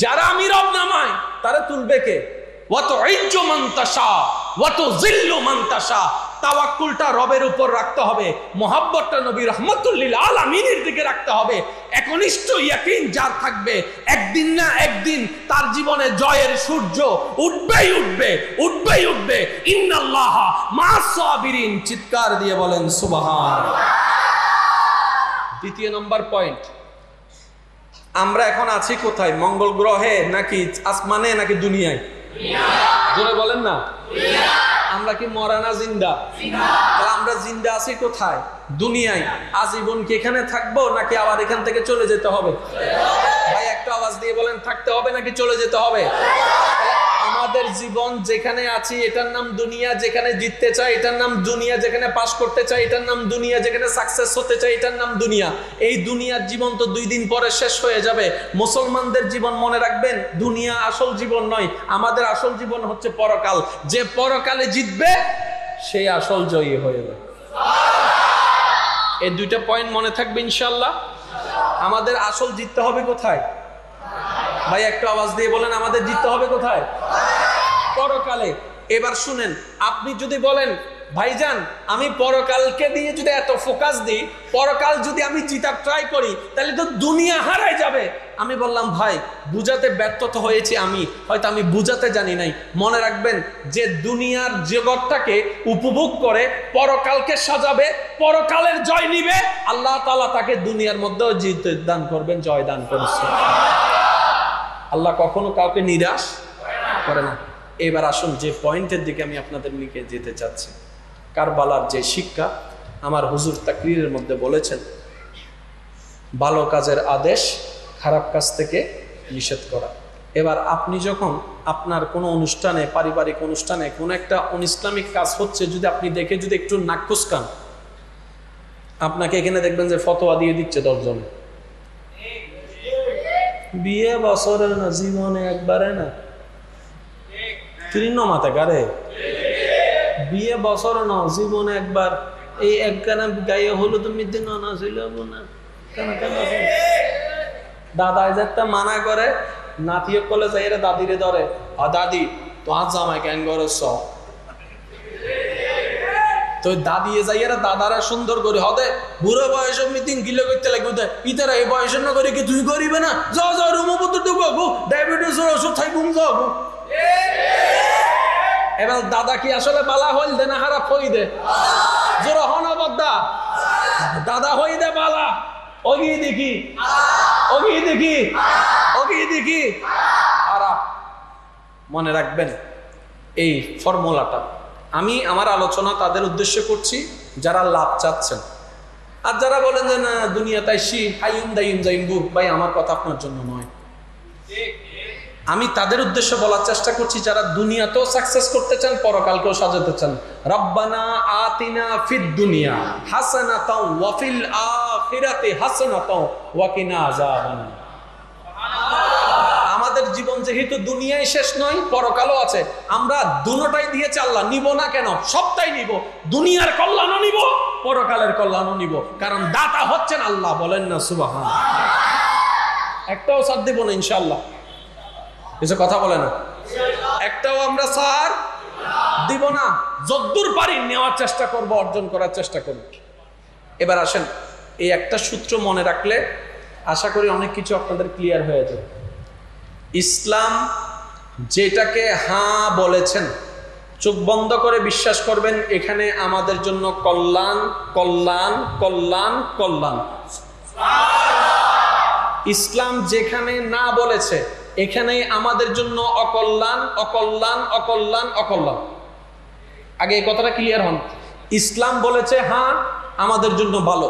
যারা আমি রব নামায় তারা তুলবে কে? ওয়াতুইজ্জু মান তাশা ওয়াতুযিল্লু মান তাশা। তাওয়াক্কুলটা রবের উপর রাখতে হবে, মুহাব্বতটা নবী রাহমাতুল লিল আলামিনের দিকে রাখতে হবে। একনিষ্ঠ ইয়াকিন যার থাকবে, একদিন না একদিন তার জীবনে জয়ের সূর্য উঠবেই উঠবে, উঠবেই উঠবে। ইন্নাল্লাহা মা'আস সাবিরিন। চিৎকার দিয়ে বলেন সুবহানাল্লাহ। দ্বিতীয় নম্বর পয়েন্ট, আমরা এখন আছি কোথায়? মঙ্গল গ্রহে নাকি আসমানে নাকি দুনিয়ায়? জোরে বলেন না। আমরা কি মরা না জিন্দা? তাহলে আমরা জিন্দা আছি কোথায়? দুনিয়ায়। আজীবন কি এখানে থাকবো নাকি আবার এখান থেকে চলে যেতে হবে? ভাই একটা আওয়াজ দিয়ে বলেন, থাকতে হবে নাকি চলে যেতে হবে? আমাদের জীবন যেখানে আছি এটার নাম দুনিয়া, যেখানে জিততে চাই এটার নাম দুনিয়া, যেখানে পাস করতে চাই এটার নাম দুনিয়া, যেখানে সাকসেস হতে চাই এটার নাম দুনিয়া। এই দুনিয়ার জীবন তো 2 দিন পরে শেষ হয়ে যাবে। মুসলমানদের জীবন মনে রাখবেন, দুনিয়া আসল জীবন নয়, আমাদের আসল জীবন হচ্ছে পরকাল। যে পরকালে জিতবে সেই আসল জয়ী হয়ে যাবে। এই 2টা পয়েন্ট মনে থাকবে ইনশাআল্লাহ। আমাদের আসল জিততে হবে কোথায়? ভাই একটু আওয়াজ দিয়ে বলেন, আমাদের জিততে হবে কোথায়? পরকালে। এবার শুনেন, আপনি যদি বলেন ভাইজান আমি পরকালকে দিয়ে যদি এত ফোকাস দিই, পরকাল যদি আমি জিতার ট্রাই করি তাহলে তো দুনিয়া হারাই যাবে। আমি বললাম ভাই বুঝাতে ব্যর্থ তো হয়েছি, হয়তো আমি বুঝাতে জানি নাই। মনে রাখবেন যে দুনিয়ার জগৎটাকে উপভোগ করে পরকালকে সাজাবে, পরকালের জয় নিবে, আল্লাহ তাআলা তাকে দুনিয়ার মধ্যেও জিত দান করবেন, জয় দান করেছেন। আল্লাহ কখনো কাউকে নিরাশ করে না। এবার আসুন যে পয়েন্টের দিকে আমি আপনাদের নিয়ে যেতে চাচ্ছি, কারবালার যে শিক্ষা আমার হুজুর তাকরীরের মধ্যে বলেছেন, ভালো কাজের আদেশ, খারাপ কাজ থেকে নিষেধ করা। এবার আপনি যখন আপনার কোনো অনুষ্ঠানে, পারিবারিক অনুষ্ঠানে কোনো একটা অনইসলামিক কাজ হচ্ছে, যদি আপনি দেখে যদি একটু নাক কুচকান, আপনাকে এখানে দেখবেন যে ফতোয়া দিয়ে দিচ্ছে 10 জনে। বিয়ে বছরে না, জীবনে একবারে না, তৃণ মাথা গারে বিয়ে বছর না, জীবনে একবার। এই একখানা গায়ে হলুদ মিদ্দি না ছিল না, কেন কেন দাদা একটা মানা করে, নাতিও কলে যাই এরা দাদিরে ধরে, দাদি তো আজ জামাই কেন করে সব তো দাদি যাই এরা দাদারা সুন্দর করে হদে বুড়ো বয়স মিটিং গিলে করতে লাগবে। ইতারা এই বয়সের না করে কি তুই করিবে না? যাও যাও রুমপত্র ঢুকো, ডায়াবেটিসের ওষুধ খাই ঘুম যাও। এবার দাদা কি আসলে বালা হইল দে না খারাপ হই দে? জোর হন বদ্দা দাদা হই দে বালা, ওগি দেখি ওগি দেখি ওগি দেখি। আর মনে রাখবেন এই ফর্মুলাটা। আমি আমার আলোচনা তাদের উদ্দেশ্যে করছি যারা লাভ চাচ্ছেন, আর যারা বলেন যে না দুনিয়া তাই শি হাইম দাইম যাইমবু, ভাই আমার কথা আপনার জন্য নয়। আমি তাদের উদ্দেশ্যে বলার চেষ্টা করছি যারা দুনিয়াতেও সাকসেস করতে চান, পরকালকেও সাজাতে চান। রব্বানা আতিনা ফিদ দুনিয়া হাসানাতাও ওয়া ফিল আখিরাতি হাসানাতাও ওয়া কিনা আযাবান। আমাদের জীবন যেহেতু দুনিয়ায় শেষ নয়, পরকালও আছে, আমরা দুটোটাই দিয়েছে আল্লাহ, নিব না কেন? সবটাই নিব, দুনিয়ার কল্যাণও নিব, পরকালের কল্যাণও নিব, কারণ দাতা হচ্ছেন আল্লাহ। বলেন না সুবহানাল্লাহ। একটাও ছাড় দিব না ইনশাআল্লাহ। কিছু কথা বলে না, একটাও আমরা ছাড় দিব না। যদ্দূর পারি নেওয়ার চেষ্টা করব, অর্জন করার চেষ্টা করব। এবার আসেন, এই একটা সূত্র মনে রাখলে আশা করি অনেক কিছু আপনাদের ক্লিয়ার হয়ে যাবে। ইসলাম যেটাকে হ্যাঁ বলেছেন, চোখ বন্ধ করে বিশ্বাস করবেন, এখানে আমাদের জন্য কল্যাণ কল্যাণ কল্যাণ কল্যাণ। ইসলাম যেখানে না বলেছে এখানে আমাদের জন্য অকল্যাণ অকল্যাণ অকল্যাণ অকল্যাণ। আগে এই কথাটা ক্লিয়ার হন। ইসলাম বলেছে হ্যাঁ, আমাদের জন্য ভালো।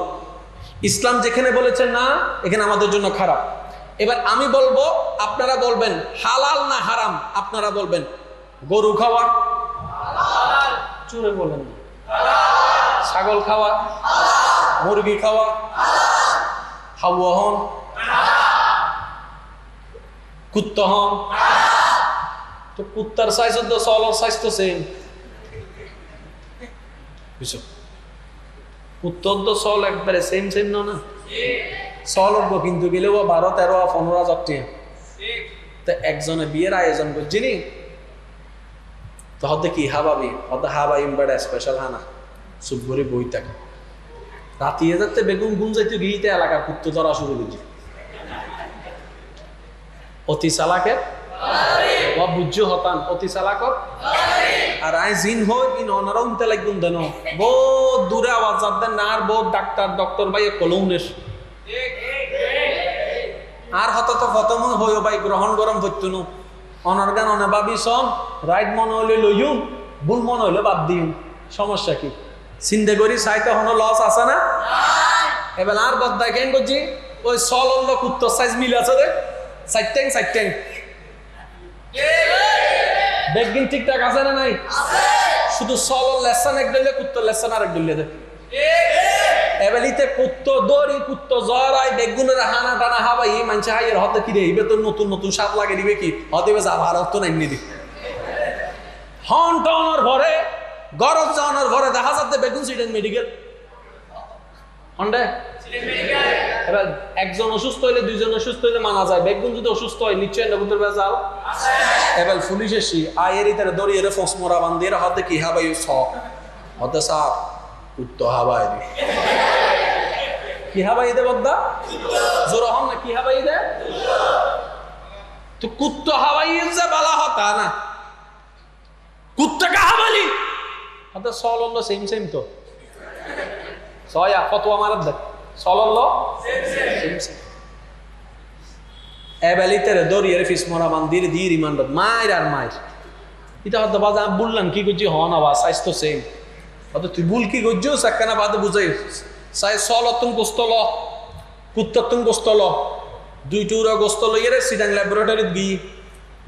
ইসলাম যেখানে বলেছে না, এখানে আমাদের জন্য খারাপ। এবার আমি বলবো, আপনারা বলবেন হালাল না হারাম। আপনারা বলবেন গরু খাওয়া, চুরে বলবেন ছাগল খাওয়া, মুরগি খাওয়া, হাওয়া হন, কুত্তা হন। তো কুত্তার সাইজ তো সলর সাইজ তো সেম, কুত্তর তো সল একবারে সেম সেম না, সল উঠবো কিন্তু গেলেও 12, 13, 15 হাজার টাকা। তো একজনে বিয়ের আয়োজন করছি নি, তো হতে কি হাবাবি হতে হাবা ইমবাড়া স্পেশাল হানা সুবরি বই থাকে রাতিয়ে যাতে বেগুন গুন যাইতে গিয়েতে এলাকার কুত্তো ধরা শুরু করছি। অতি চালাকের বা বুঝ হতান অতি চালাকর আর আই জিন হই ইন অনারাও উনতে লাগুন দেন বহুত দূরে আওয়াজ যাত দেন না আর বহুত ডক্টর ভাই কলৌনেশ আর হত তো প্রথম হইও ভাই গ্রহণ গরম হইতো না অনার গান অনে ভাবি সব রাইট মনে হইলে লইম ভুল মনে হইলে বাদ দিম সমস্যা কি চিন্তা করি সাইতে হন লস আছে না এবার আর বদ্দায় কেন করছি ওই সলল্ল কুত্তর সাইজ মিল আছে রে সাইটেং বেগিন ঠিকঠাক আছে না নাই শুধু সলল লেসন এক দিলে কুত্তর লেসন আর এক দিলে দে এবেলিতে কুত্ত দড়ি কুত্ত জরাই বেগুনের হানা টানা হাবাই মানুষ হাইয়ের হতে কি রে ইবে তো নতুন নতুন স্বাদ লাগে দিবে কি হতে যা ভারত তো নাইনি দি হন টনের ঘরে গরজ জানার ঘরে দেখা যাচ্ছে বেগুন সিডেন মেডিকেল হন্ডে এবার একজন অসুস্থ হইলে দুইজন অসুস্থ হইলে মানা যায় বেগুন যদি অসুস্থ হয় নিশ্চয় নবুতের বেজাল এবার পুলিশ এসি আয়ের ইতারে দড়িয়ে ফস মোরা বান্ধিয়ে হাতে কি হাবাই স হতে সার কুত্তো হাবাই দি কি হাবাই দে বদ্দা জোর হন না কি হাবাই দে তো কুত্তো হাবাই যে বালা হতা না কুত্তাকে হাবালি হতে সলল্ল সেম তো সয়া ফতোয়া মারার দেখ সলল্ল সেম এবেলিতে দড়িয়ে ফিস মরা বান্ধিয়ে দিয়ে রিমান্ডত মায়ের আর মায়ের এটা হয়তো বাজে আমি বললাম কি করছি হন আবার স্বাস্থ্য সেম হয়তো তুই ভুল কি করছো সেখানে বাদে বুঝাই সাই সলতুম গোস্তল কুত্ততুম গোস্তল দুই টুরা গোস্ত লইয়ে রে সিডাং ল্যাবরেটরিত গিয়ে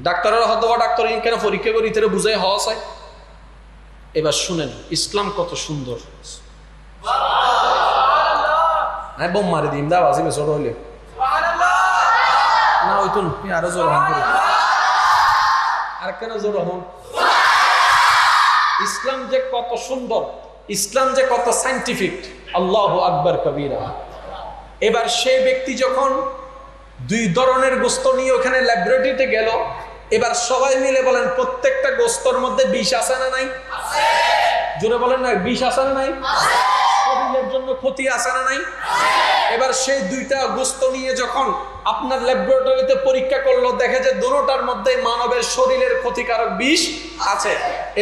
ডাক্তারের হয়তো ডাক্তার কেন পরীক্ষা করি ইতারে বুঝাই হওয়া চাই। এবার শুনেন ইসলাম কত সুন্দর হ্যাঁ বোম মারি দিম দা বাজিবে ছোট হইলে না ওইতো আরো জোর হন আর কেন জোর হন ইসলাম যে কত সুন্দর ইসলাম যে কত সাইন্টিফিক আল্লাহু আকবার কবীরা। এবার সেই ব্যক্তি যখন দুই ধরনের গোস্ত নিয়ে ওখানে ল্যাবরেটরিতে গেল এবার সবাই মিলে বলেন প্রত্যেকটা গোস্তর মধ্যে বিষ আছে না নাই জোরে বলেন না বিষ আছে না নাই শরীরের জন্য ক্ষতি আছে না নাই এবার সেই দুইটা গোস্ত নিয়ে যখন আপনার ল্যাবরেটরিতে পরীক্ষা করলো দেখে যে দুটোটার মধ্যে মানবের শরীরের ক্ষতিকারক বিষ আছে।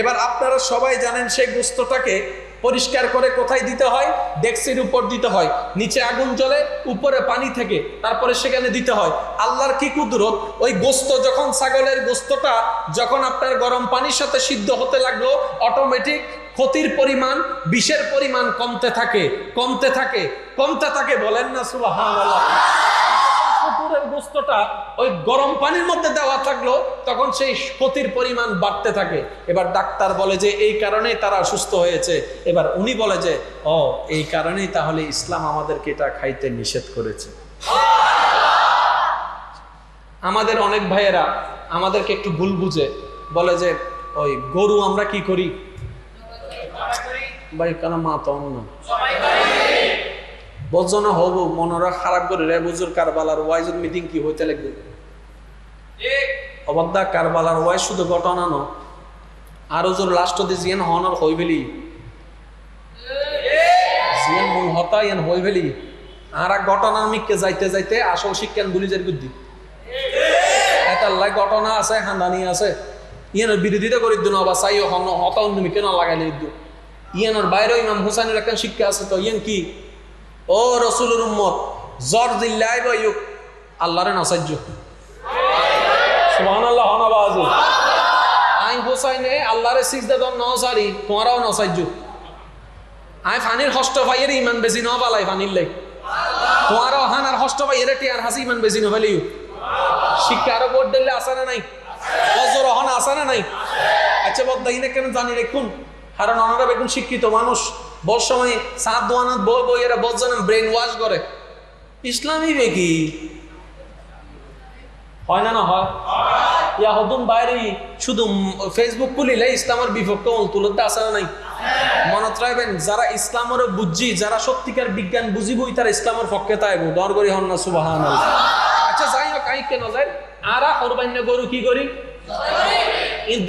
এবার আপনারা সবাই জানেন সেই গোস্তটাকে পরিষ্কার করে কোথায় দিতে হয় ডেক্সির উপর দিতে হয় নিচে আগুন জ্বলে উপরে পানি থেকে তারপরে সেখানে দিতে হয়। আল্লাহর কি কুদরত ওই গোস্ত যখন ছাগলের গোস্তটা যখন আপনার গরম পানির সাথে সিদ্ধ হতে লাগলো অটোমেটিক ক্ষতির পরিমাণ বিষের পরিমাণ কমতে থাকে বলেন না সুবহানাল্লাহ। কুকুরের গোস্তটা ওই গরম পানির মধ্যে দেওয়া থাকলো তখন সেই ক্ষতির পরিমাণ বাড়তে থাকে। এবার ডাক্তার বলে যে এই কারণেই তারা অসুস্থ হয়েছে। এবার উনি বলে যে ও এই কারণেই তাহলে ইসলাম আমাদেরকে এটা খাইতে নিষেধ করেছে। আমাদের অনেক ভাইয়েরা আমাদেরকে একটু ভুল বুঝে বলে যে ওই গরু আমরা কি করি ভাই কেন মা তো অন্য বজনা হব মনরা খারাপ করে রে বুজুর কারবালার ওয়াইজের মিটিং কি হইতে লাগবে অবদ্ধা কারবালার ওয়াইজ শুধু ঘটনা ন আরো জোর লাস্ট দি জিয়ান হনর হইবেলি জিয়ান মূল হতা ইয়ান হইবেলি আর এক ঘটনার মিককে যাইতে আসল শিক্ষান বুলিজের বুদ্ধি এটাল্লাই ঘটনা আছে খানদানি আছে ইয়ানোর বিরোধিতা করি দিন বা চাই হন হতা অন্য মিকে না লাগাইলে ইয়ানোর বাইরেও ইমাম হুসাইনের একটা শিক্ষা আছে তো ইয়ান কি ও রসুলের উম্মত জ্বর জিল্লাই বায়ুক আল্লাহরে নসাজ্য সুবহানাল্লাহ হনাবাজ আই হুসাইনে আল্লাহরে সিজদা দন নসারি তোমারাও নসাজ্য আই ফানির হষ্ট ভাইয়ের ইমান বেশি ন পালাই ফানির লাই তোমারাও হানার হষ্ট ভাইয়ের টিয়ার হাসি ইমান বেশি ন ফেলিও শিক্ষা আরো বোর্ড দিলে আসে না নাই বজর হন আসে না নাই আচ্ছা বদাইনে কেন জানি রেখুন কারণ ওনারা বেগুন শিক্ষিত মানুষ বড় সময় সাত দোয়ানাত বই এরা বলছেন ব্রেন ওয়াশ করে ইসলামী বেকি হয় না হয় ইয়া হদুন বাইরে শুধু ফেসবুক খুলিলে ইসলামের বিপক্ষে তুলতে আসে না নাই মনত রাখবেন যারা ইসলামের বুঝি যারা সত্যিকার বিজ্ঞান বুঝিবই তারা ইসলামের পক্ষে তাইব দর করি হন না সুবহানাল্লাহ। আচ্ছা যাই হোক আই কেন যায় আরা কোরবানি গরু কি করি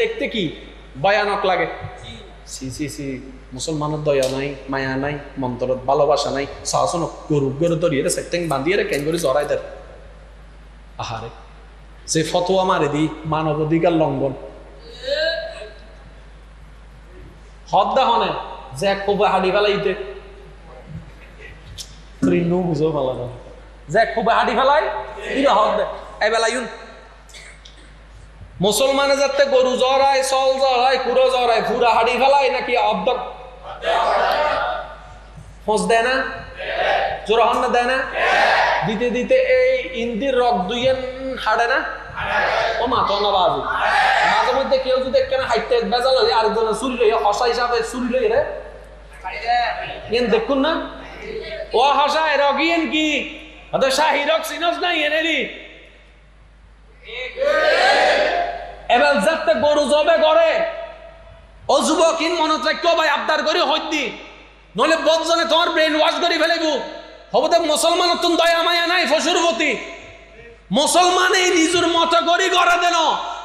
দেখতে কি ভয়ানক লাগে। সি সি সি মুসলমানের দয়া নাই, মায়া নাই, মন্তরত ভালোবাসা নাই, সাহসন গরু গরু ধরিয়ে সেটিং বান্ধিয়ে কেন করে জড়াই দেয়। আহারে সে ফতোয়া মারে দি মানব অধিকার লঙ্ঘন। হদ্দা হনে যে খুব হাডি ফেলাইতে বুঝো ফেলানো যে খুব হাডি ফেলাই হদ এই বেলাইন মুসলমানে যাতে গরু জড়ায়, চল জড়ায়, কুড়ো জড়ায়, পুরা হাডি ফেলায় নাকি অর্ধ ফোঁস দেয় না, জোরহন না দেয় না, দিতে দিতে এই ইন্দির রক দুইয়েন হাড়ে না ও মাথা না বাজু। মাঝে মধ্যে কেউ যদি কেন হাইতে বেজাল হয়ে আরেকজন চুরি লইয়া হসা হিসাবে চুরি লই রে দেখুন না ও হসায় রগিয়েন কি শাহি রক সিনস নাই এনেরি এবার যাতে গরু জবে করে ও যুবক ইন মনত রাখতো ভাই আবদার করে হইতি নলে বদজনে তোমার ব্রেন ওয়াশ করে ফেলেবো হবো তো মুসলমান তুম দয়া মায়া নাই ফসুর প্রতি মুসলমান এই নিজের মতো করে করে দেন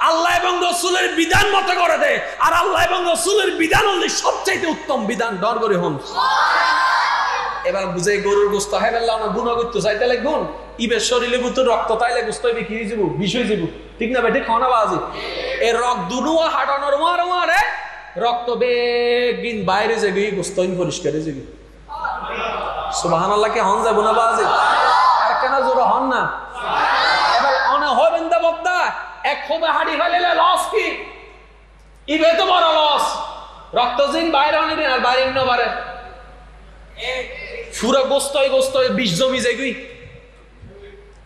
আল্লাহ এবং রসুলের বিধান মতো করে দে আর আল্লাহ এবং রসুলের বিধান হলে সবচাইতে উত্তম বিধান ডর করে হন। এবার বুঝে গরুর গোস্ত হয় বললাম না গুণ করতে চাইতে গুণ ইবের শরীরে বুতুর রক্ত তাইলে গোস্ত বিক্রি যাব বিষয় যাব ঠিক না বেটি খাওয়া বাজি এর রক্ত দুনুয়া হাঁটানোর মার মারে রক্ত বেগিন বাইরে যাবি গোস্ত পরিষ্কার যাবি সুবহানাল্লাহ কে হন যাব না বাজি আর কেন জোর হন না এবার অনে হবেন দা বক্তা এক খোবে হাড়ি ফেলে লস কি ইবে তো বড় লস রক্ত জিন বাইরে অনেক আর বাইরে ন বারে পুরা গোস্তই গোস্তই বিষ জমি যায় গুই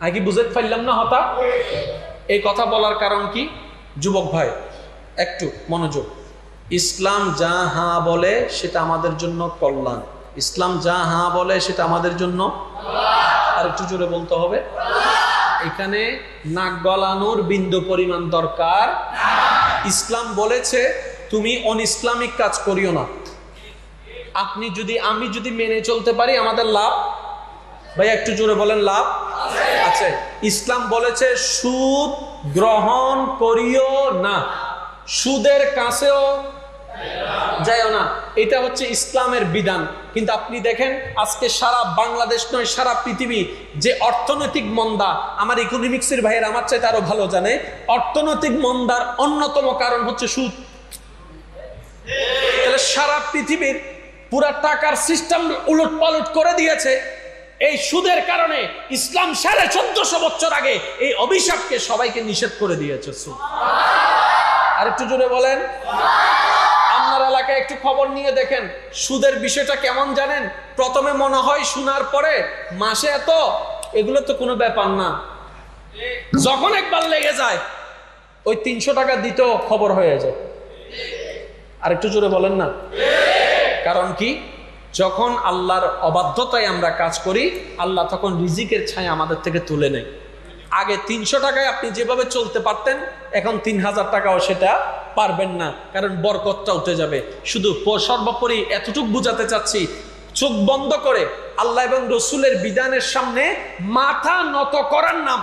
আগে বুঝতে পারলাম না হতা। এই কথা বলার কারণ কি যুবক ভাই একটু মনোযোগ। ইসলাম যা হ্যাঁ বলে সেটা আমাদের জন্য কল্যাণ, ইসলাম যা হ্যাঁ বলে সেটা আমাদের জন্য আর একটু জোরে বলতে হবে। এখানে নাক গলানোর বিন্দু পরিমাণ দরকার। ইসলাম বলেছে তুমি অন ইসলামিক কাজ করিও না। আমি যদি মেনে চলতে পারি আমাদের লাভ, ভাই একটু জোরে বলেন লাভ আছে। ইসলাম বলেছে সুদ গ্রহণ করিও না, সুদের কাছেও যাইও না, এটা হচ্ছে ইসলামের বিধান। কিন্তু আপনি দেখেন আজকে সারা বাংলাদেশ নয় সারা পৃথিবী যে অর্থনৈতিক মন্দা, আমার ইকোনমিক্সের ভাইয়ের আমার চাইতে আরো ভালো জানে, অর্থনৈতিক মন্দার অন্যতম কারণ হচ্ছে সুদ। তাহলে সারা পৃথিবীর পুরা টাকার সিস্টেম উলট পালট করে দিয়েছে এই সুদের কারণে। ইসলাম 1450 বছর আগে এই অভিশাপকে সবাইকে নিষেধ করে দিয়েছে সুদ। আর একটু জোরে বলেন। আপনার এলাকায় একটু খবর নিয়ে দেখেন সুদের বিষয়টা কেমন জানেন। প্রথমে মনে হয় শোনার পরে মাসে এত, এগুলো তো কোনো ব্যাপার না, যখন একবার লেগে যায় ওই 300 টাকা দিতেও খবর হয়ে যায়। আর একটু জোরে বলেন না। কারণ কি যখন আল্লাহর অবাধ্যতায় আমরা কাজ করি আল্লাহ তখন রিজিকের ছায়া আমাদের থেকে তুলে নেয়। আগে 300 টাকায় আপনি যেভাবে চলতে পারতেন এখন 3000 টাকাও সেটা পারবেন না, কারণ বরকতটা উঠে যাবে। শুধু সর্বোপরি এতটুকু বুঝাতে চাচ্ছি, চোখ বন্ধ করে আল্লাহ এবং রসুলের বিধানের সামনে মাথা নত করার নাম,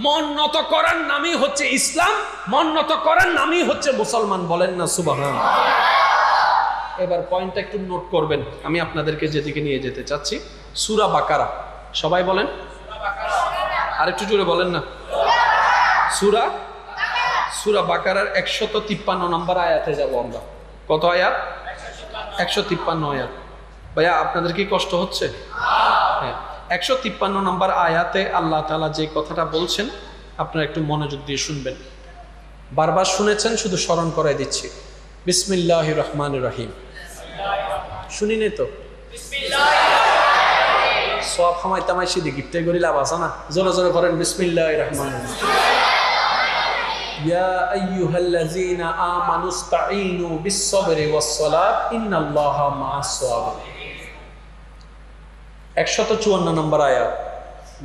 মন নত করার নামই হচ্ছে ইসলাম, মন নত করার নামই হচ্ছে মুসলমান। বলেন না সুবহানাল্লাহ। এবার পয়েন্টটা একটু নোট করবেন, আমি আপনাদেরকে যেদিকে নিয়ে যেতে চাচ্ছি। সূরা বাকারা, সবাই বলেন আরেকটু জোরে বলেন না। সূরা বাকারার 153 নম্বর আয়াতে যাব আমরা। কত আয়াত? 153 আয়াত। ভাইয়া আপনাদের কি কষ্ট হচ্ছে? হ্যাঁ, 153 নম্বর আয়াতে আল্লাহ তাআলা যে কথাটা বলছেন আপনারা একটু মনোযোগ দিয়ে শুনবেন। বারবার শুনেছেন, শুধু স্মরণ করাই দিচ্ছি। বিসমিল্লাহির রহমানির রহিম। শুনিনি তো? সব সময় তামাই সিদ্ধি গিফটে করি লাভ আছে না, জোরে জোরে করেন বিসমিল্লাহির রহমানির রহিম। ইয়া আইয়ুহাল্লাযীনা আমানুস্তাঈনু বিস-সাবরি ওয়াস-সালাত ইন্নাল্লাহা মা'আস-সাবিরিন। 154 নম্বর আয়াত।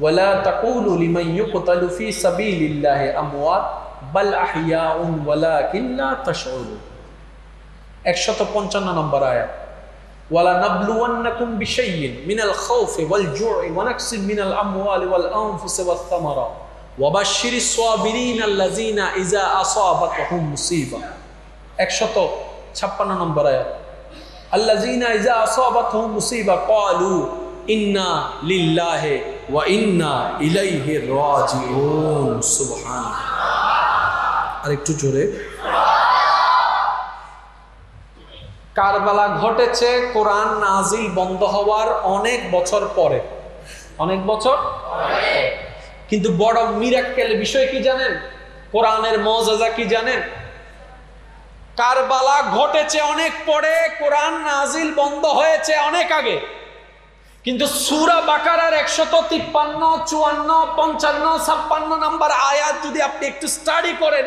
ওয়ালা তাকুলু লিমান ইউকতালু ফি সাবিলিল্লাহি আমওয়াত বাল আহইয়াউন ওয়ালাকিন লা তাশউরুন। 155 নম্বর আয়াত। ওয়ালা নাবলুওয়ান্নাকুম বিশাইইন মিনাল খাউফি ওয়াল জু'i ওয়া নাকসিন মিনাল আমওয়ালি ওয়াল আনফুসি ওয়াস সামারাত ওয়াবাশশিরিস সাবিরিন আল্লাযিনা ইযা আসাবাতহুম মুসিবা 156 নম্বর আয়াত আল্লাযিনা ইযা আসাবাতহুম মুসিবা ক্বালু ইন্না লিল্লাহি ওয়া ইন্না ইলাইহি রাজিউন সুবহানাল্লাহ। আরেকটু জোরে। কারবালা ঘটেছে কোরআন নাজিল বন্ধ হওয়ার অনেক বছর পরে, অনেক বছর, কিন্তু বড় মিরাক্কেল বিষয় কি জানেন? কোরআনের মুজিজা কি জানেন? কারবালা ঘটেছে অনেক পরে, কোরআন নাজিল বন্ধ হয়েছে অনেক আগে, কিন্তু সূরা বাকারার 153, 54, 55, 56 নম্বর আয়াত যদি আপনি একটু স্টাডি করেন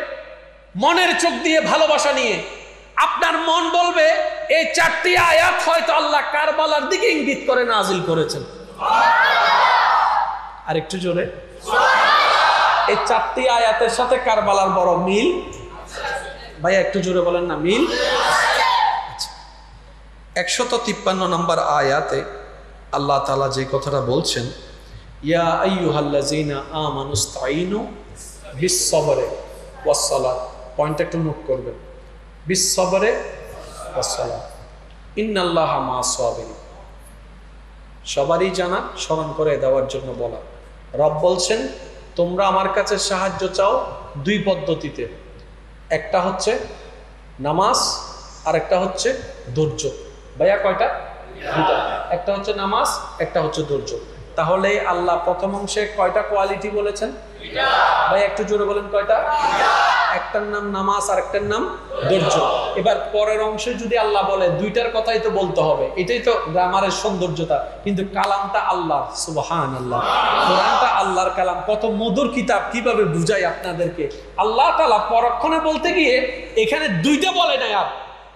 মনের চোখ দিয়ে ভালোবাসা নিয়ে, আপনার মন বলবে এই 4টি আয়াত হয়তো আল্লাহ কারবালার দিকে ইঙ্গিত করে নাজিল করেছেন। আর একটু জোরে। এই 4টি আয়াতের সাথে কারবালার বড় মিল। ভাই একটু জোরে বলেন না, মিল। 153 নম্বর আয়াতে আল্লাহ তাআলা যে কথাটা বলছেন, ইয়া আইয়ুহাল্লাযীনা আমানুস্তাঈনু বিস-সাবরি ওয়াস-সালাত, পয়েন্টটা একটু নোট করবেন। বিস-সাবরি ওয়াস-সালাত ইন্নাল্লাহা মা'আস-সাবিরিন। সবারই জানা, স্মরণ করে দেওয়ার জন্য বলা। রব বলছেন তোমরা আমার কাছে সাহায্য চাও 2 পদ্ধতিতে, একটা হচ্ছে নামাজ আর একটা হচ্ছে ধৈর্য। ভাইয়া কয়টা? 2টা। একটা হচ্ছে নামাজ, একটা হচ্ছে ধৈর্য। তাহলে আল্লাহ প্রথম অংশে কয়টা কোয়ালিটি বলেছেন? 2টা। ভাই একটু জোরে বলেন কয়টা? 2টা। একটার নাম নামাজ আর একটার নাম ধৈর্য। এবার পরের অংশে যদি আল্লাহ বলে 2টার কথাই তো বলতে হবে, এটাই তো গ্রামারের সৌন্দর্যতা, কিন্তু কালামটা আল্লাহ, সুবহানাল্লাহ। কোরআনটা আল্লাহর কালাম, কত মধুর কিতাব, কিভাবে বুঝাই আপনাদেরকে। আল্লাহ তাআলা পরক্ষণে বলতে গিয়ে এখানে 2টা বলে না, আর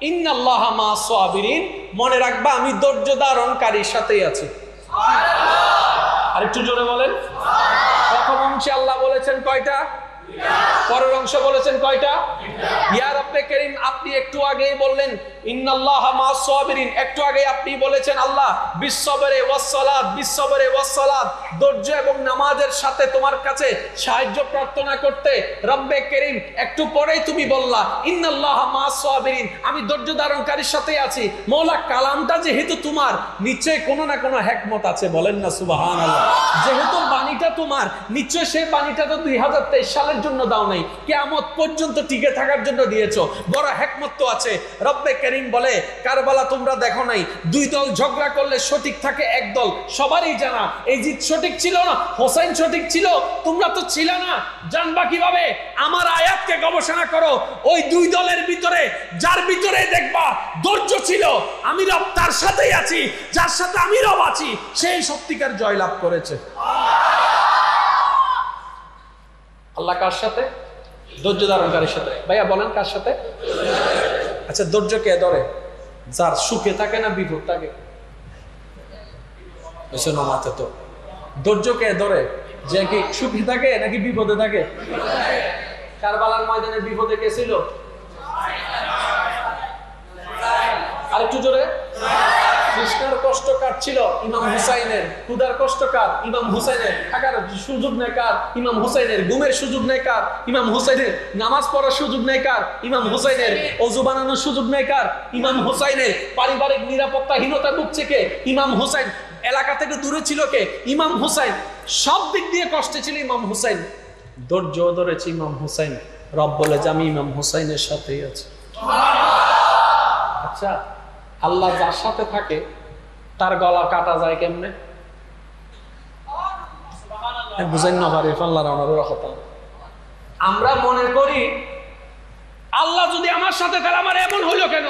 ইন্নাল্লাহা মা'আস-সাবিরিন, মনে রাখবা আমি ধৈর্য ধারণকারীর সাথেই আছি। সুবহানাল্লাহ। আরেকটু জোরে বলেন। প্রথম অংশে আল্লাহ বলেছেন কয়টা? 2টা। পরের অংশ বলেছেন কয়টা? 2টা। ইয়া রব্বে কারীম, আপনি একটু আগেই বললেন ইন্নাল্লাহা মা'আস-সাবিরিন, একটু আগে আপনি বলেছেন আল্লাহ বিস-সাবরি ওয়াস-সালাত, বিস-সাবরি ওয়াস-সালাত, ধৈর্য এবং নামাজের সাথে তোমার কাছে সাহায্য প্রার্থনা করতে। রব্বে কারীম, একটু পরেই তুমি বললা ইন্নাল্লাহা মা'আস-সাবিরিন, আমি ধৈর্য ধারণকারীর সাথেই আছি। মওলা, কালামটা যেহেতু তোমার, নিশ্চয়ই কোনো না কোনো হিকমত আছে, বলেন না সুবহানাল্লাহ। যেহেতু বাণীটা তোমার, নিশ্চয়ই সেই বাণীটা তো 2023 সালের জন্য দাও নাই, কিয়ামত পর্যন্ত টিকে থাকার জন্য দিয়েছো, বড় হিকমত তো আছে। রব্বে কারীম বলে কারবালা তোমরা দেখো নাই, 2 দল ঝগড়া করলে সঠিক থাকে 1 দল, সবারই জানা। এই জিত সঠিক ছিল না, হোসেন সঠিক ছিল, তোমরা তো ছিল না, জানবা কিভাবে? আমার আয়াতকে গবেষণা করো। ওই 2 দলের ভিতরে যার ভিতরে দেখবা ধৈর্য ছিল, আমি রব তার সাথেই আছি, যার সাথে আমি রব আছি সেই সত্যিকার জয়লাভ করেছে। আল্লাহ কার সাথে? ধৈর্য ধারণকারীর সাথে। ভাইয়া বলেন কার সাথে? আচ্ছা, ধৈর্য কে ধরে? যার সুখে থাকে না বিপদ থাকে? মাথা তো ধৈর্য কে ধরে? যে কি সুখে থাকে নাকি বিপদে থাকে? কারবালার ময়দানে বিপদে কে ছিল? আরেকটু জোরে। কৃষ্ণের কষ্ট কার ছিল? ইমাম হুসাইনের। ক্ষুধার কষ্ট কার? ইমাম হুসাইনের। থাকার সুযোগ নেই কার? ইমাম হুসাইনের। ঘুমের সুযোগ নেই কার? ইমাম হুসাইনের। নামাজ পড়ার সুযোগ নেই কার? ইমাম হুসাইনের। ওযু বানানোর সুযোগ নেই কার? ইমাম হুসাইনের। পারিবারিক নিরাপত্তাহীনতা ভুগছে কে? ইমাম হুসাইন। এলাকা থেকে দূরে ছিল কে? ইমাম হুসাইন। সব দিক দিয়ে কষ্টে ছিল ইমাম হুসাইন, ধৈর্য ধরেছে ইমাম হুসাইন। রব বলে যে আমি ইমাম হুসাইনের সাথেই আছি। আচ্ছা, আল্লাহ যার সাথে থাকে তার গলা কাটা যায় কেমনে? বুঝেন না পারি আমরা মনে করি আল্লাহ যদি আমার সাথে থাকে আমার এমন হইলো কেন?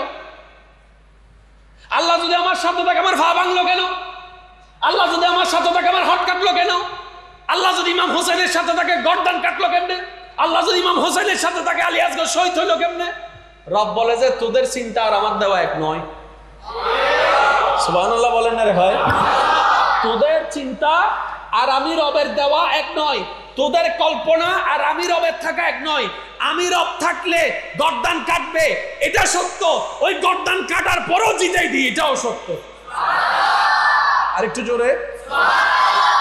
আল্লাহ যদি আমার সাথে থাকে আমার ভা ভাঙলো কেন? আল্লাহ যদি আমার সাথে থাকে আমার হট কাটলো কেন? আল্লাহ যদি ইমাম হোসেনের সাথে থাকে গর্দান কাটলো কেমনে? আল্লাহ যদি ইমাম হোসেনের সাথে থাকে আলী আসগর শহীদ হইলো কেমনে? রব বলে যে তোদের চিন্তা আর আমার দেওয়া এক নয়। সুবহানাল্লাহ বলেন না রে ভাই। তোদের চিন্তা আর আমি রবের দেওয়া এক নয়, তোদের কল্পনা আর আমি রবের থাকা এক নয়। আমি রব থাকলে গর্দান কাটবে এটা সত্য, ওই গর্দান কাটার পরও জিতাই দিই এটাও সত্য। আরেকটু জোরে।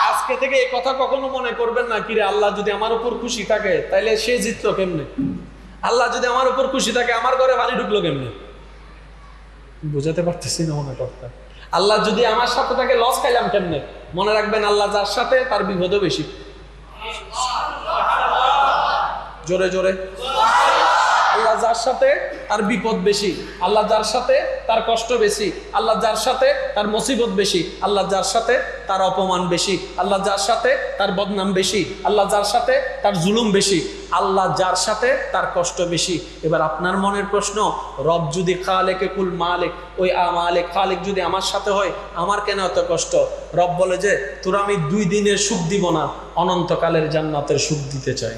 আজ আজকে থেকে এই কথা কখনো মনে করবেন না, কিরে আল্লাহ যদি আমার উপর খুশি থাকে তাইলে সে জিতলো কেমনে, আল্লাহ যদি আমার উপর খুশি থাকে আমার ঘরে বাড়ি ঢুকলো কেমনে। বুঝাতে পারতেছি না মনে করতে। আল্লাহ যদি আমার সাথে থাকে লস খাইলাম কেমনে। মনে রাখবেন, আল্লাহ যার সাথে তার বিপদও বেশি। জোরে জোরে, আল্লাহ যার সাথে তার বিপদ বেশি, আল্লাহ যার সাথে তার কষ্ট বেশি, আল্লাহ যার সাথে তার মুসিবত বেশি, আল্লাহ যার সাথে তার অপমান বেশি, আল্লাহ যার সাথে তার বদনাম বেশি, আল্লাহ যার সাথে তার জুলুম বেশি, আল্লাহ যার সাথে তার কষ্ট বেশি। এবার আপনার মনের প্রশ্ন, রব যদি খালেকে কুল মালিক, ওই মালিক খালিক যদি আমার সাথে হয় আমার কেন এত কষ্ট? রব বলে যে তোর আমি 2 দিনের সুখ দিব না, অনন্তকালের জান্নাতের সুখ দিতে চাই,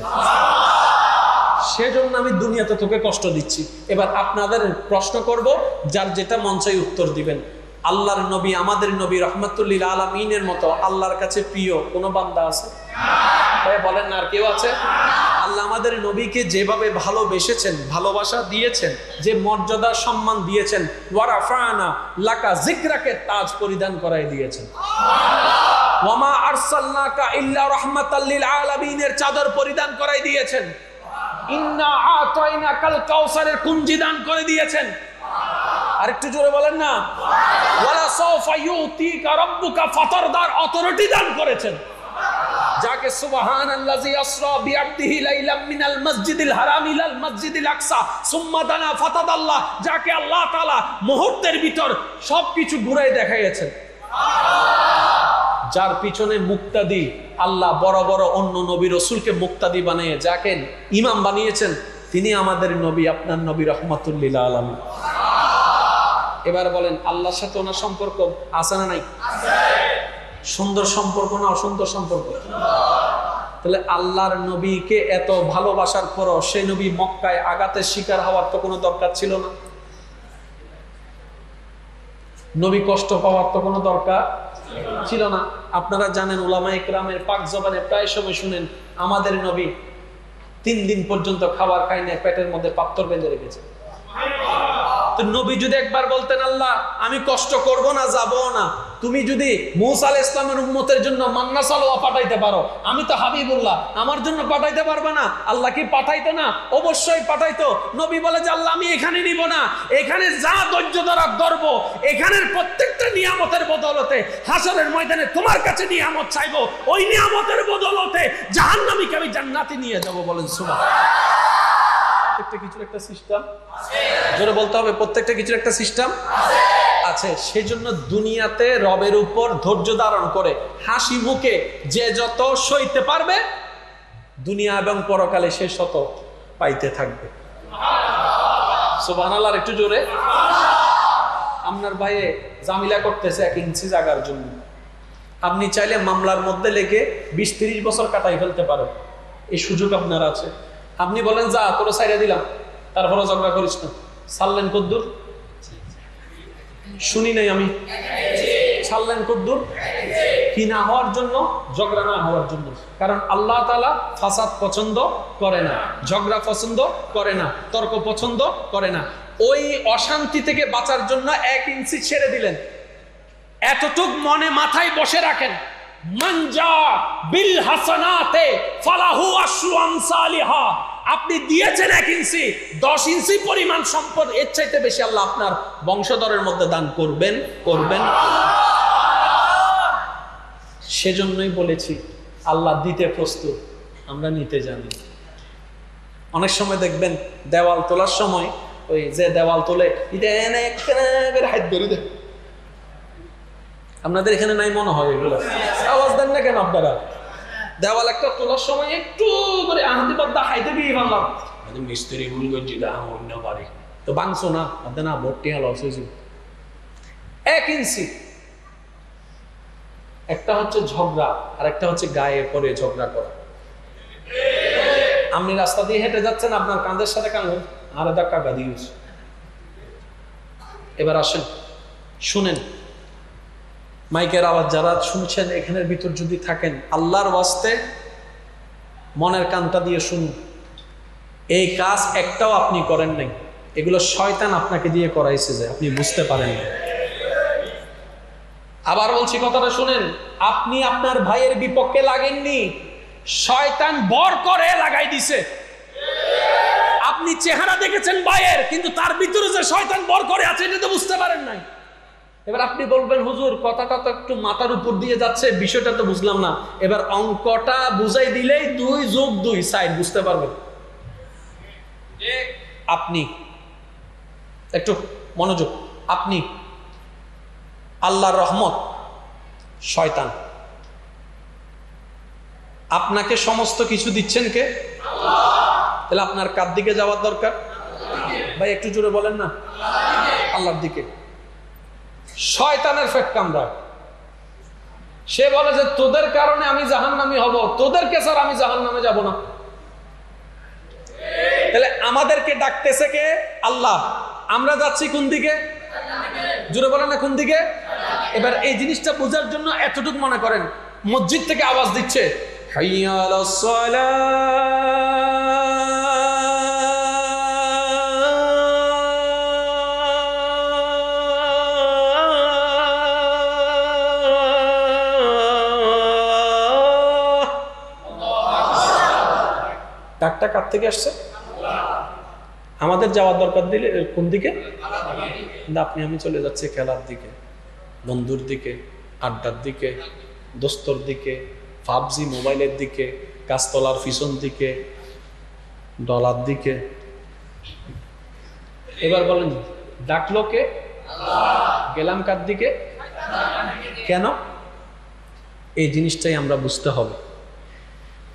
সেজন্য আমি দুনিয়াতে তোকে কষ্ট দিচ্ছি। এবার আপনাদের প্রশ্ন করব, যার যেটা মন চাই উত্তর দিবেন। আল্লাহর নবী, আমাদের নবী রহমাতুল্লিল আলামিনের মতো আল্লাহর কাছে প্রিয় কোনো বান্দা আছে? বলেন না, আর কেউ আছে? আল্লাহ আমাদের নবীকে যেভাবে ভালোবেসেছেন, ভালোবাসা দিয়েছেন, যে মর্যাদা সম্মান দিয়েছেন, ওয়ারাফানা লাকা যিকরাকে তাজ পরিধান করাই দিয়েছেন। ওয়ামা আরসালনাকা ইল্লা রাহমাতাল লিল আলামিনের চাদর পরিধান করাই দিয়েছেন। ইন্না আতাইনাকাল কাউসারের কুঞ্জি দান করে দিয়েছেন। আর একটু জোরে বলেন না, ওয়ালা সাওফা ইউতিকা রাব্বুকা ফাতারদার অথরিটি দান করেছেন। যাকে সুবহানাল্লাযী আসরা বিআবদিহি লাইলাম মিনাল মাসজিদিল হারাম ইলাল মাসজিদিল আকসা সুম্মা দানা ফাতাদাল্লাহ, যাকে আল্লাহ তাআলা মুহূর্তের ভিতর সবকিছু ঘুরায় দেখাইয়েছেন। যার পিছনে মুক্তাদি আল্লাহ বড় বড় অন্য নবী রাসূলকে মুক্তাদি বানিয়ে যাকে ইমাম বানিয়েছেন, তিনি আমাদের নবী, আপনার নবী রহমাতুল্লিল আলামিন। এবার বলেন, আল্লাহর সাথে ওনার সম্পর্ক আছে না নাই? সুন্দর সম্পর্ক না অসুন্দর সম্পর্ক? তাহলে আল্লাহর নবীকে এত ভালোবাসার পরও সেই নবী মক্কায় আঘাতের শিকার হওয়ার তো কোনো দরকার ছিল না। নবী কষ্ট পাওয়ার তো কোনো দরকার ছিল না। আপনারা জানেন, উলামায়ে কেরামের পাক জবানে প্রায় সময় শুনেন, আমাদের নবী 3 দিন পর্যন্ত খাবার খায় না, পেটের মধ্যে পাথর বেঁধে রেখেছে। তো নবী যদি একবার বলতেন, আল্লাহ আমি কষ্ট করব না, যাব না, তুমি যদি মূসা আলাইহিস সালামের উম্মতের জন্য মান্না সালোয়া পাঠাইতে পারো, আমি তো হাবিবুল্লাহ, আমার জন্য পাঠাইতে পারবে না? আল্লাহ কি পাঠাইতো না? অবশ্যই পাঠাইতো। নবী বলে যে আল্লাহ আমি এখানে নিব না, এখানে যা ধৈর্য ধরার ধরবো, এখানের প্রত্যেকটা নিয়ামতের বদলতে হাসরের ময়দানে তোমার কাছে নিয়ামত চাইবো, ওই নিয়ামতের বদলতে জাহান্নামীকে আমি জান্নাতে নিয়ে যাব। বলেন সুবহানাল্লাহ। প্রত্যেকটা কিছুর একটা সিস্টেম আছে, জোরে বলতে হবে, প্রত্যেকটা কিছুর একটা সিস্টেম আছে। সেজন্য দুনিয়াতে রবের উপর ধৈর্য ধারণ করে হাসি মুখে যে যত সইতে পারবে, দুনিয়া এবং পরকালে সে শত পাইতে থাকবে। সুবহানাল্লাহ। একটু জোরে। আপনার ভাইয়ে জামিলা করতেছে 1 ইঞ্চি জায়গার জন্য, আপনি চাইলে মামলার মধ্যে লেগে 20-30 বছর কাটাই ফেলতে পারেন, এই সুযোগ আপনার আছে। আপনি বলেন যা তোর সাইডে দিলাম, তারপরে ঝগড়া করিস না। ছাড়লেন কদ্দুর? শুনি নাই আমি। ছাড়লেন কদ্দুর? কি না হওয়ার জন্য? ঝগড়া না হওয়ার জন্য। কারণ আল্লাহ তাআলা ফাসাদ পছন্দ করে না, ঝগড়া পছন্দ করে না, তর্ক পছন্দ করে না। ওই অশান্তি থেকে বাঁচার জন্য 1 ইঞ্চি ছেড়ে দিলেন। এতটুক মনে মাথায় বসে রাখেন, মানজা বিল হাসানাতে ফালাহু আশরু আমসালিহা। আপনি দিয়েছেন 1 ইঞ্চি, 10 ইঞ্চি পরিমাণ সম্পদ, এর চাইতে বেশি আল্লাহ আপনার বংশধরের মধ্যে দান করবেন। সেজন্যই বলেছি আল্লাহ দিতে প্রস্তুত, আমরা নিতে জানি। অনেক সময় দেখবেন দেওয়াল তোলার সময় ওই যে দেওয়াল তোলে, হাত ধরে দেয়। আপনাদের এখানে নাই মনে হয় এগুলো? আওয়াজ দেন না কেন আপনারা? দেওয়াল একটা তোলার সময় একটু করে আহাতে বাদ হাইতে দিয়ে বানলাম, মিস্ত্রি ভুল করছি, অন্য বাড়ি তো বাংছো না, না ভর্তি হল 1 ইঞ্চি। একটা হচ্ছে ঝগড়া, আর একটা হচ্ছে গায়ে পরে ঝগড়া করা। আপনি রাস্তা দিয়ে হেঁটে যাচ্ছেন, আপনার কাঁধের সাথে কাঁধ আর ধাক্কা দিয়েছে। এবার আসেন, শুনেন মাইকের আওয়াজ যারা শুনছেন, এখানের ভিতর যদি থাকেন, আল্লাহর ওয়াস্তে মনের কানটা দিয়ে শুনুন। এই কাজ একটাও আপনি করেন নাই, এগুলো শয়তান আপনাকে দিয়ে করাইছে, যে আপনি বুঝতে পারেন না। আবার বলছি, কথাটা শুনেন, আপনি আপনার ভাইয়ের বিপক্ষে লাগেননি, শয়তান বর করে লাগাই দিছে। আপনি চেহারা দেখেছেন ভাইয়ের, কিন্তু তার ভিতরে যে শয়তান বর করে আছে এটা তো বুঝতে পারেন নাই। এবার আপনি বলবেন, হুজুর কথাটা তো একটু মাথার উপর দিয়ে যাচ্ছে, বিষয়টা তো বুঝলাম না। এবার অঙ্কটা বুঝাই দিলেই 2 যোগ 2 সাইড বুঝতে পারবেন। আপনি একটু মনোযোগ, আপনি, আল্লাহর রহমত, শয়তান। আপনাকে সমস্ত কিছু দিচ্ছেন কে? তাহলে আপনার কার দিকে যাওয়ার দরকার? ভাই একটু জোরে বলেন না। আল্লাহর দিকে। শয়তানের ফেক কামড়ায়, সে বলে যে তোদের কারণে আমি জাহান্নামী হব, তোদেরকে স্যার আমি জাহান্নামে যাব না। তাহলে আমাদেরকে ডাকতেছে কে? আল্লাহ। আমরা যাচ্ছি কোন দিকে? জোরে বলেন না, কোন দিকে? এবার এই জিনিসটা বোঝার জন্য এতটুকু মনে করেন, মসজিদ থেকে আওয়াজ দিচ্ছে, হাইয়া আলাস সালাহ, ডাকটা কার থেকে আসছে? আমাদের যাওয়ার দরকার দিলে কোন দিকে? আপনি আমি চলে যাচ্ছি খেলার দিকে, বন্ধুর দিকে, আড্ডার দিকে, দোস্তর দিকে, পাবজি মোবাইলের দিকে, গাছতলার পিছন দিকে, ডলার দিকে। এবার বলেন, ডাকলো কে? গেলাম কার দিকে? কেন? এই জিনিসটাই আমরা বুঝতে হবে।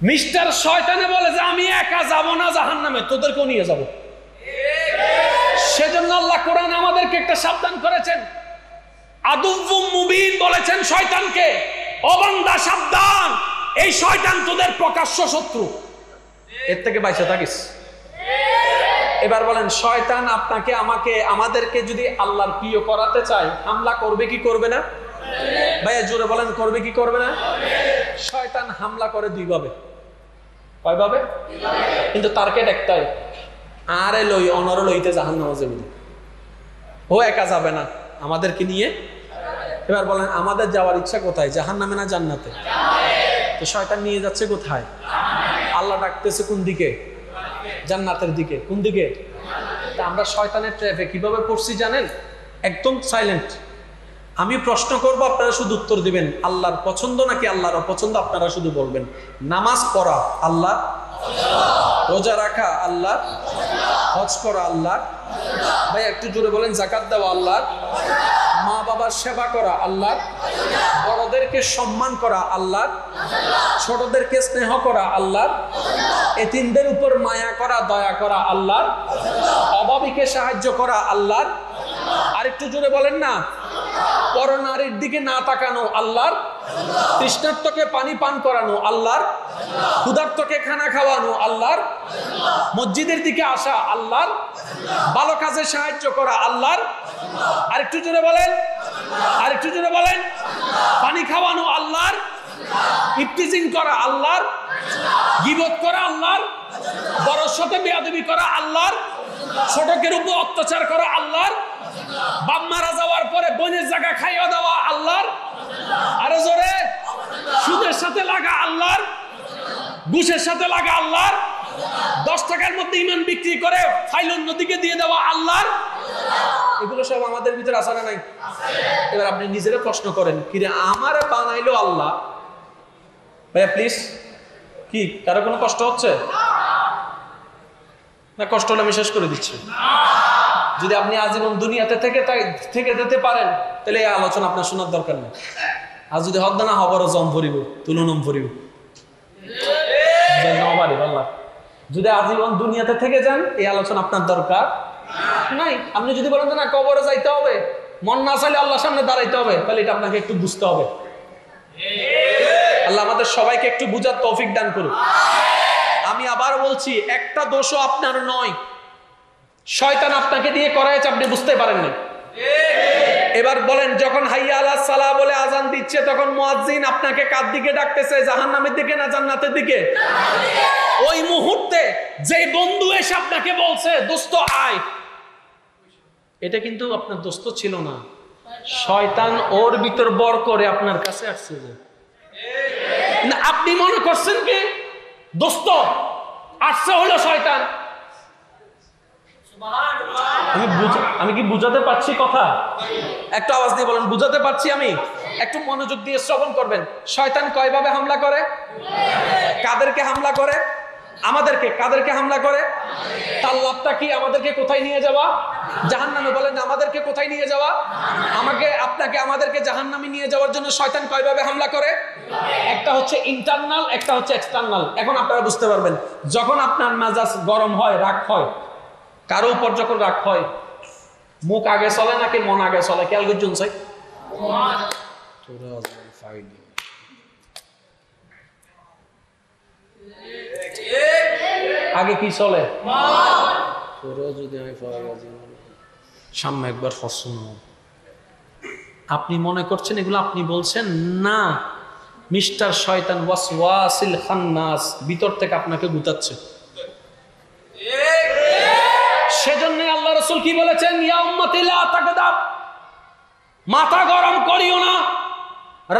মিস্টার শয়তানে বলে যে আমি একা যাব না জাহান্নামে, তোদেরকেও নিয়ে যাব। সেজন্য আল্লাহ কোরআন আমাদেরকে একটা সাবধান করেছেন, আদুউম মুবিন বলেছেন শয়তানকে, ও বান্দা সাবধান, এই শয়তান তোদের প্রকাশ্য শত্রু, এর থেকে বাইরে থাকিস। এবার বলেন, শয়তান আপনাকে, আমাকে, আমাদেরকে যদি আল্লাহর প্রিয় করাতে চায়, হামলা করবে কি করবে না? ভাইয়া জোরে বলেন, করবে কি করবে না? শয়তান হামলা করে 2 ভাবে। কয় ভাবে? কিন্তু তারকে দেখতে আরে লই অনর লইতে জাহান্নামে যাবে, ও একা যাবে না, আমাদেরকে নিয়ে। এবার বলেন, আমাদের যাওয়ার ইচ্ছা কোথায়? জাহান্নামে না জান্নাতে? তো শয়তান নিয়ে যাচ্ছে কোথায়? আল্লাহ ডাকতেছে কোন দিকে? জান্নাতের দিকে। কোন দিকে? তা আমরা শয়তানের ট্র্যাপে কিভাবে পড়ছি জানেন? একদম সাইলেন্ট। আমি প্রশ্ন করব, আপনারা শুধু উত্তর দিবেন। আল্লাহর পছন্দ নাকি আল্লাহর অপছন্দ? আপনারা শুধু বলবেন। নামাজ পড়া আল্লাহ, রোজা রাখা আল্লাহ, হজ করা আল্লাহ, ভাই একটু জোরে বলেন, যাকাত দেওয়া আল্লাহ, মা বাবার সেবা করা আল্লাহ, বড়দেরকে সম্মান করা আল্লাহ, ছোটদেরকে স্নেহ করা আল্লাহ, এতিমদের উপর মায়া করা, দয়া করা আল্লাহ, অভাবীকে সাহায্য করা আল্লাহ। আর একটু জোরে বলেন না। পরনারীর দিকে না তাকানো আল্লাহর, তৃষ্ণার্তকে পানি পান করানো আল্লাহর, ক্ষুধার্তকে খানা খাওয়ানো আল্লাহর, মসজিদের দিকে আসা আল্লাহর, ভালো কাজে সাহায্য করা আল্লাহর। আরেকটু জোরে বলেন, আরেকটু জোরে বলেন। পানি খাওয়ানো আল্লাহর, ইফতিজিং করা আল্লাহর, গীবত করা আল্লাহর, বড়র সাথে বেয়াদবি করা আল্লাহর, ছোটকের উপর অত্যাচার করা আল্লাহর, বাপ মারা যাওয়ার পরে বোনের জায়গা খাইয়া দেওয়া আল্লাহর, আরো জোরে, সুদের সাথে লাগা আল্লাহর, ঘুষের সাথে লাগা আল্লাহর, 10 টাকার মধ্যে ইমান বিক্রি করে ফাইল অন্যদিকে দিয়ে দেওয়া আল্লাহর। এগুলো সব আমাদের ভিতরে আছে না নাই? এবার আপনি নিজেরা প্রশ্ন করেন, কিরে আমারে বানাইলো আল্লাহ, ভাইয়া প্লিজ, কি কারো কোনো কষ্ট হচ্ছে না? কষ্ট হলে আমি শেষ করে দিচ্ছি। যদি আপনি আজীবন দুনিয়াতে থেকে যেতে পারেন, তাহলে এই আলোচনা আপনার শোনার দরকার নেই। আর যদি হদ্দা না হবার জম ভরিব, তুলনম ভরিব, যদি আজীবন দুনিয়াতে থেকে যান, এই আলোচনা আপনার দরকার নাই। আপনি যদি বলেন না কবরে যাইতে হবে, মন না চাইলে আল্লাহর সামনে দাঁড়াইতে হবে, তাহলে এটা আপনাকে একটু বুঝতে হবে। আল্লাহ আমাদের সবাইকে একটু বুঝার তৌফিক দান করুন। আমি আবার বলছি, একটা দোষও আপনার নয়, শয়তান আপনাকে দিয়ে করাইছে, আপনি বুঝতে পারেন না। এবার বলেন, যখন হাইয়া আলাস সালাহ বলে আজান দিচ্ছে, তখন মুয়াজ্জিন আপনাকে কার দিকে ডাকতেছে? জাহান্নামের দিকে না জান্নাতের দিকে? ওই মুহূর্তে যে বন্ধু এসে আপনাকে বলছে দোস্ত আয়, এটা কিন্তু আপনার দোস্ত ছিল না, শয়তান ওর ভিতর বর করে আপনার কাছে আসছে যে না, আপনি মনে করছেন কি দোস্ত আসছে হলো শয়তান। আমি কি বুঝাতে পারছি কথা? একটু আওয়াজ দিয়ে বলেন বুঝাতে পারছি? আমি একটু মনোযোগ দিয়ে শ্রবণ করবেন। শয়তান কয়ভাবে হামলা করে? কাদেরকে হামলা করে? আমাদেরকে। কাদেরকে হামলা করে? তার লাভটা কি? আমাদেরকে কোথায় নিয়ে যাওয়া? জাহান্নামে। বলেন আমাদেরকে কোথায় নিয়ে যাওয়া? আমাকে, আপনাকে, আমাদেরকে জাহান্নামে নিয়ে যাওয়ার জন্য শয়তান কয়ভাবে হামলা করে? একটা হচ্ছে ইন্টারনাল, একটা হচ্ছে এক্সটার্নাল। এখন আপনারা বুঝতে পারবেন যখন আপনার মেজাজ গরম হয়, রাগ হয়, কারো উপর যখন রাগ হয়, মুখ আগে চলে নাকি মন আগে চলে? খেয়াল করছেন? আগে কি চলে? সামনে একবার ফসল। আপনি মনে করছেন এগুলো আপনি বলছেন না, মিস্টার শয়তান ওয়াসওয়াসিল খান্নাস ভিতর থেকে আপনাকে গুতাচ্ছে। সেজন্য আল্লাহ রাসূল কি বলেছেন? ইয়া উম্মতি লা তাগদাব, মাথা গরম করিও না,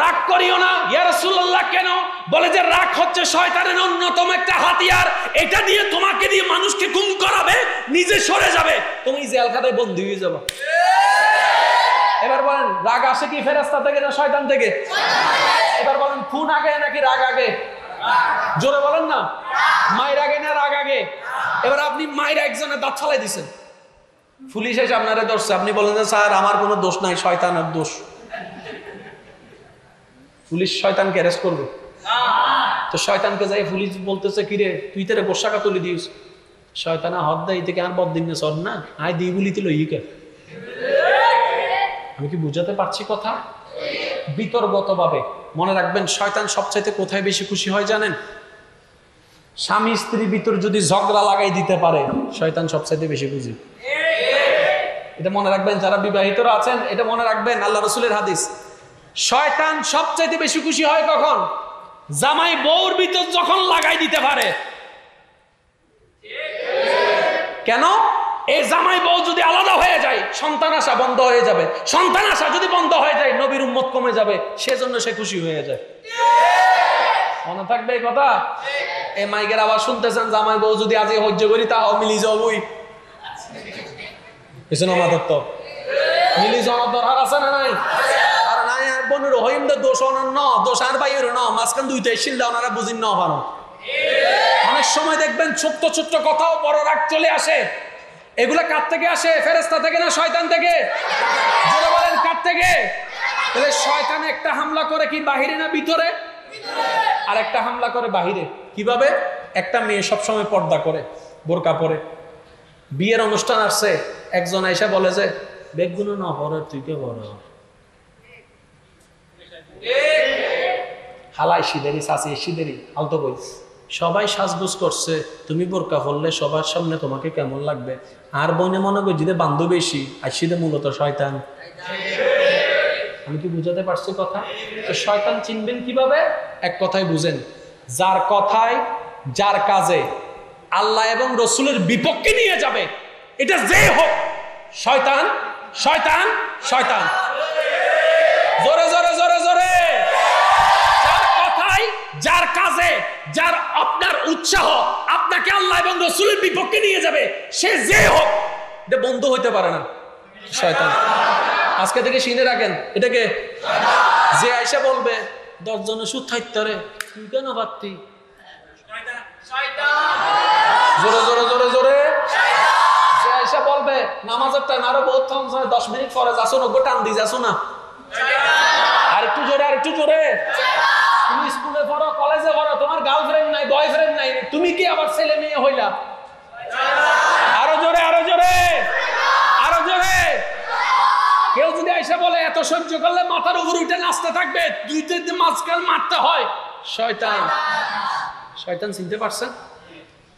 রাগ করিও না। ইয়া রাসূলুল্লাহ কেন? বলে যে রাগ হচ্ছে শয়তানের অন্যতম একটা হাতিয়ার, এটা দিয়ে তোমাকে দিয়ে মানুষকে গুম করাবে, নিজে সরে যাবে, তুমি জেলখানায় বন্দী হয়ে যাবে। এবার বলেন রাগ আসে কি ফেরেশতা থেকে না শয়তান থেকে? এবার বলেন খুন আগে নাকি রাগ আগে? জোরে বলেন না। মায়ের আগে না রাগ আগে? এবার আপনি মায়ের একজনের দাঁত ফালাই দিচ্ছেন, পুলিশ এসে আপনারা ধরছে, আপনি বলেন যে স্যার আমার কোনো দোষ নাই, শয়তানের দোষ। পুলিশ শয়তানকে অ্যারেস্ট করবে? তো শয়তানকে যাই পুলিশ বলতেছে কিরে তুই তেরে গোসাকা তুলে দিস, শয়তানা হদ দেয় থেকে আর বদিন সর না আয় দিয়ে বলি তিল ইকে। আমি কি বুঝাতে পারছি কথা? বিতর্গত ভাবে মনে রাখবেন শয়তান সবচাইতে কোথায় বেশি খুশি হয় জানেন? স্বামী স্ত্রীর ভিতর যদি ঝগড়া লাগাই দিতে পারে, শয়তান সবচাইতে বেশি খুশি। এটা মনে রাখবেন যারা বিবাহিতরা আছেন, এটা মনে রাখবেন আল্লাহ রাসূলের হাদিস। শয়তান সবচাইতে বেশি খুশি হয় কখন? জামাই বউর ভিতর যখন লাগাই দিতে পারে। কেন? এই জামাই বউ যদি আলাদা হয়ে যায় সন্তান আশা বন্ধ হয়ে যাবে, সন্তান আশা যদি বন্ধ হয়ে যায় নবীর উম্মত কমে যাবে, সেজন্য সে খুশি হয়ে যায়। মনে থাকবে এই কথা? এই মাইকের আবার শুনতেছেন জামাই বউ যদি আজকে সহ্য করি তাও মিলি যাবই। পেছনে আমাদের তো মিলি যাওয়ার দরকার আছে না নাই? আর নাই আর বোনের হইমদের দোষ অনন্য দোষ আর বাইর ন মাঝখান দুইটা শিলদা ওনারা বুঝিন না পারো। অনেক সময় দেখবেন ছোট্ট ছোট্ট কথাও বড় রাগ চলে আসে। এগুলা কার থেকে আসে? ফেরেশতা থেকে না শয়তান থেকে? যারা বলেন কার থেকে? তাহলে শয়তান একটা হামলা করে কি বাহিরে না ভিতরে? আর একটা হামলা করে বাহিরে। কিভাবে? একটা মেয়ে সবসময় পর্দা করে, বোরকা পরে, বিয়ের অনুষ্ঠান আসছে, একজন এসে বলে যে বেগুনো না পরে তুই কে বড় হালাই সিদেরি সাসি সিদেরি আলতো বই, সবাই সাজগুজ করছে, তুমি বোরকা পরলে সবার সামনে তোমাকে কেমন লাগবে? আর বইনে মনে করি যদি বান্ধব বেশি আর সিদে মূলত শয়তান। আমি কি বুঝাতে পারছি কথা? তো শয়তান চিনবেন কিভাবে? এক কথায় বুঝেন, যার কথায় যার কাজে আল্লাহ এবং রসুলের বিপক্ষে নিয়ে যাবে, এটা যে হোক শয়তান শয়তান শয়তান। জোরে জোরে জোরে জোরে। যার কথায় যার কাজে যার আপনার উৎসাহ আপনাকে আল্লাহ এবং রসুলের বিপক্ষে নিয়ে যাবে, সে যে হোক এটা বন্ধ হইতে পারে না, শয়তান। আজকে থেকে শুনে রাখেন এটাকে। যে আইসা বলবে 10 জনের সুদ থাকতে তুই কেন পারতি, জোরে জোরে জোরে জোরে। যে আইসা বলবে নামাজের টাইম আরো বহুত 10 মিনিট পরে যাচ্ছ না, টান দিয়ে যাচ্ছ না, আর একটু জোরে আর একটু জোরে। তুমি স্কুলে পড়ো, কলেজে পড়ো, তোমার গার্লফ্রেন্ড নাই, বয়ফ্রেন্ড নাই, তুমি কি আবার ছেলে মেয়ে হইলা? আরো জোরে আরো জোরে আরো জোরে। কেউ যদি আইসা বলে এত সহ্য করলে মাথার উপর উঠে নাচতে থাকবে, দুই তিন মাঝখান মারতে হয়, শয়তান। শয়তান চিনতে পারছেন?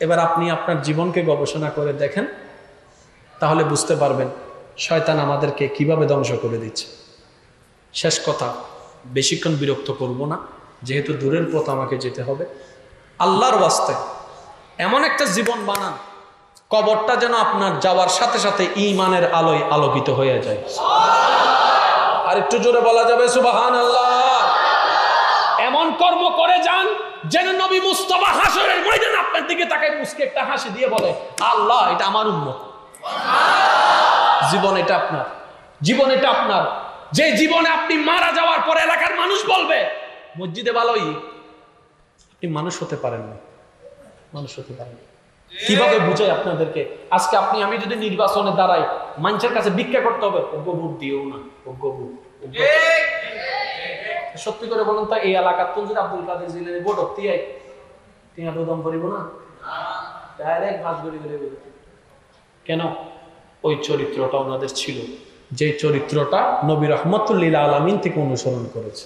এবার আপনি আপনার জীবনকে গবেষণা করে দেখেন, তাহলে বুঝতে পারবেন শয়তান আমাদেরকে কিভাবে ধ্বংস করে দিচ্ছে। শেষ কথা, বেশিক্ষণ বিরক্ত করব না, যেহেতু দূরের পথ আমাকে যেতে হবে। আল্লাহর ওয়াস্তে এমন একটা জীবন বানান, কবরটা যেন আপনার যাওয়ার সাথে সাথে ঈমানের আলোয় আলোকিত হয়ে যায়। আর একটু জোরে বলা যাবে সুবহানাল্লাহ। এমন কর্ম করে যান যেন নবী মুস্তাফা হাসরের ময়দানে আপনার দিকে তাকায় মুস্কে একটা হাসি দিয়ে বলে, আল্লাহ এটা আমার উম্মত। জীবন এটা আপনার, জীবন এটা আপনার। যে জীবনে আপনি মারা যাওয়ার পর এলাকার মানুষ বলবে মসজিদে ভালোই, আপনি মানুষ হতে পারেন না, মানুষ হতে পারেন না। কিভাবে বুঝাই আপনাদেরকে? আজকে আপনি আমি যদি নির্বাচনে দাঁড়াই, মানুষের কাছে ভিক্ষা করতে হবে, অজ্ঞ ভোট দিও না, অজ্ঞ ভোট। সত্যি করে বলুন তো, এই এলাকার তো যদি আব্দুল কাদের জিলানী ভোট হতে টিয়া দম করিব না, ডাইরেক্ট ভাস গড়ি গড়ি। কেন? ওই চরিত্রটা ওনাদের ছিল, যে চরিত্রটা নবী রাহমাতুল লিল আলামিন থেকে অনুসরণ করেছে।